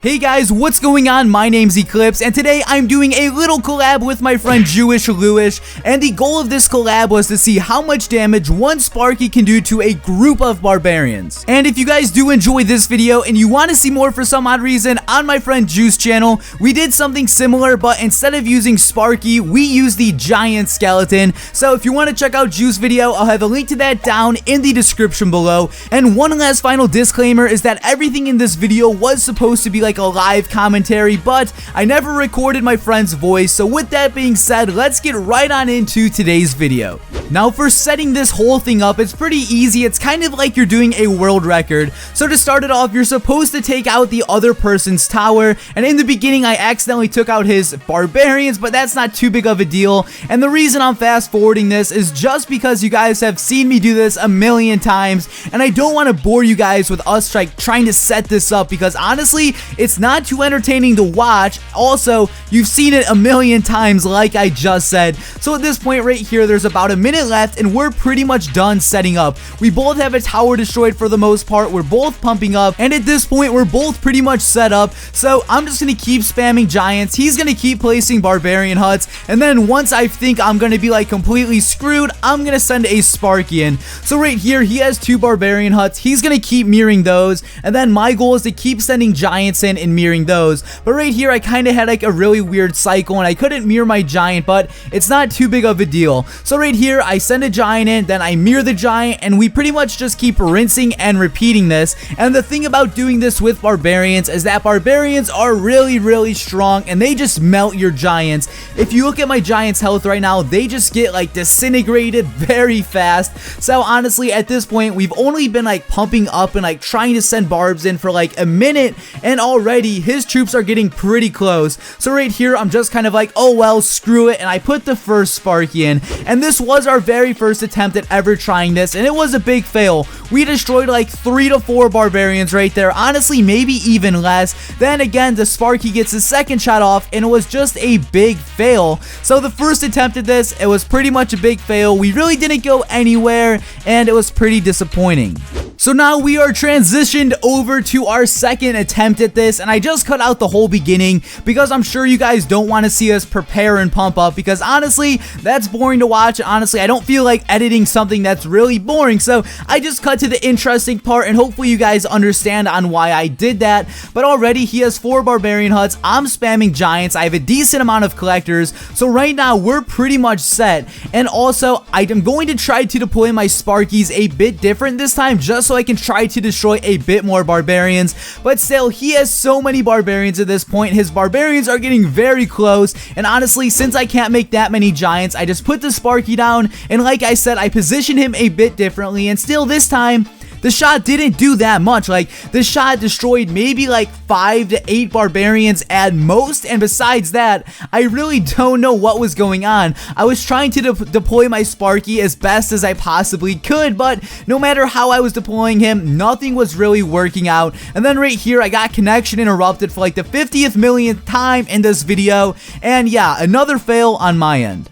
Hey guys, what's going on? My name's Eclihpse, and today I'm doing a little collab with my friend Jewish Louish, and the goal of this collab was to see how much damage one Sparky can do to a group of barbarians. And if you guys do enjoy this video and you want to see more for some odd reason, on my friend Juice channel, we did something similar, but instead of using Sparky, we used the giant skeleton. So if you want to check out Juice video, I'll have a link to that down in the description below. And one last final disclaimer is that everything in this video was supposed to be like a live commentary, but I never recorded my friend's voice. So with that being said, let's get right on into today's video. Now for setting this whole thing up, it's pretty easy. It's kind of like you're doing a world record. So to start it off, you're supposed to take out the other person's tower, and in the beginning I accidentally took out his barbarians, but that's not too big of a deal. And the reason I'm fast forwarding this is just because you guys have seen me do this a million times, and I don't want to bore you guys with us trying to set this up, because honestly it's not too entertaining to watch. Also, you've seen it a million times like I just said. So at this point right here, there's about a minute left and we're pretty much done setting up. We both have a tower destroyed for the most part. We're both pumping up, and at this point we're both pretty much set up. So I'm just gonna keep spamming giants. He's gonna keep placing barbarian huts, and then once I think I'm gonna be like completely screwed, I'm gonna send a Sparky in. So right here he has two barbarian huts. He's gonna keep mirroring those, and then my goal is to keep sending giants in and mirroring those. But right here I kind of had like a really weird cycle and I couldn't mirror my giant, but it's not too big of a deal. So right here I send a giant in, then I mirror the giant, and we pretty much just keep rinsing and repeating this. And the thing about doing this with barbarians is that barbarians are really strong and they just melt your giants. If you look at my giants health right now, they just get like disintegrated very fast. So honestly at this point we've only been like pumping up and like trying to send barbs in for like a minute, and already his troops are getting pretty close. So right here I'm just kind of like, oh well, screw it, and I put the first Sparky in. And this was our very first attempt at ever trying this, and it was a big fail. We destroyed like 3 to 4 barbarians right there, honestly maybe even less. Then again the Sparky gets the second shot off and it was just a big fail. So the first attempt at this, it was pretty much a big fail. We really didn't go anywhere and it was pretty disappointing. So now we are transitioned over to our second attempt at this, and I just cut out the whole beginning because I'm sure you guys don't want to see us prepare and pump up, because honestly that's boring to watch. Honestly I don't feel like editing something that's really boring, so I just cut to the interesting part, and hopefully you guys understand on why I did that. But already he has 4 barbarian huts. I'm spamming giants. I have a decent amount of collectors, so right now we're pretty much set. And also I'm going to try to deploy my Sparkies a bit different this time, just so I can try to destroy a bit more barbarians. But still, he has so many barbarians at this point. His barbarians are getting very close, and honestly since I can't make that many giants, I just put the Sparky down, and like I said, I positioned him a bit differently, and still this time the shot didn't do that much. Like, the shot destroyed maybe like 5 to 8 barbarians at most, and besides that, I really don't know what was going on. I was trying to deploy my Sparky as best as I possibly could, but no matter how I was deploying him, nothing was really working out. And then right here, I got connection interrupted for like the 50th millionth time in this video, and yeah, another fail on my end.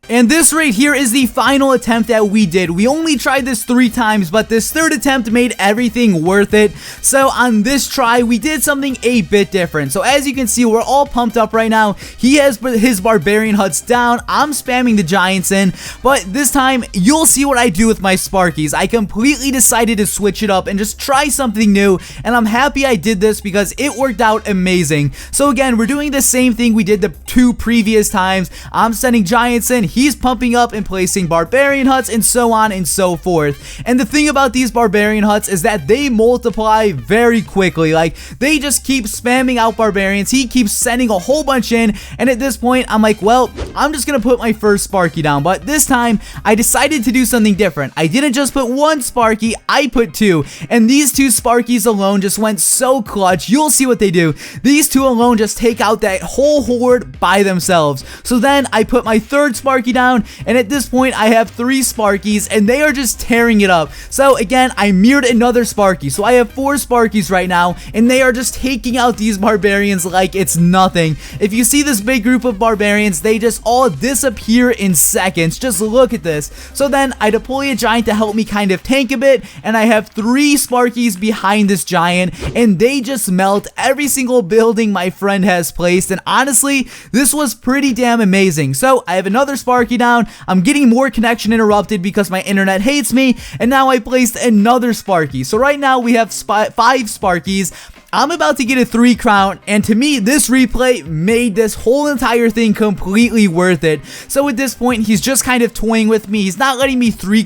And this right here is the final attempt that we did. We only tried this 3 times, but this third attempt made everything worth it. So on this try, we did something a bit different. So as you can see, we're all pumped up right now. He has his barbarian huts down. I'm spamming the giants in, but this time you'll see what I do with my Sparkies. I completely decided to switch it up and just try something new, and I'm happy I did this because it worked out amazing. So again, we're doing the same thing we did the 2 previous times. I'm sending giants in. He's pumping up and placing barbarian huts, and so on and so forth. And the thing about these barbarian huts is that they multiply very quickly. Like, they just keep spamming out barbarians. He keeps sending a whole bunch in, and at this point I'm like, well, I'm just gonna put my first Sparky down. But this time I decided to do something different. I didn't just put 1 Sparky, I put 2, and these 2 Sparkies alone just went so clutch. You'll see what they do. These 2 alone just take out that whole horde by themselves. So then I put my third Sparky Sparky down, and at this point, I have 3 Sparkies, and they are just tearing it up. So again, I mirrored another Sparky, so I have 4 Sparkies right now, and they are just taking out these Barbarians like it's nothing. If you see this big group of Barbarians, they just all disappear in seconds. Just look at this. So then I deploy a giant to help me kind of tank a bit, and I have 3 Sparkies behind this giant, and they just melt every single building my friend has placed. And honestly, this was pretty damn amazing. So I have another Sparky down. I'm getting more connection interrupted because my internet hates me, and now I placed another Sparky. So right now we have 5 Sparkies. I'm about to get a 3 crown, and to me, this replay made this whole entire thing completely worth it. So at this point, he's just kind of toying with me. He's not letting me 3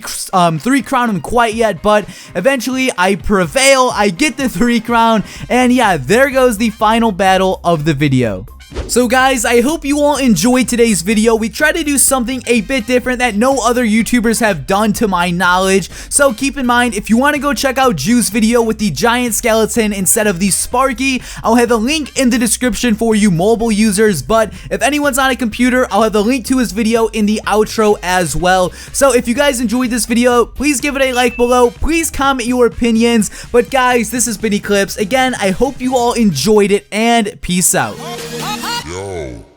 crown him quite yet, but eventually I prevail. I get the 3 crown, and yeah, there goes the final battle of the video. So guys, I hope you all enjoyed today's video. We tried to do something a bit different that no other YouTubers have done to my knowledge. So keep in mind, if you want to go check out Juice's video with the giant skeleton instead of the Sparky, I'll have a link in the description for you mobile users. But if anyone's on a computer, I'll have a link to his video in the outro as well. So if you guys enjoyed this video, please give it a like below. Please comment your opinions. But guys, this has been Eclihpse. Again, I hope you all enjoyed it, and peace out. Yo.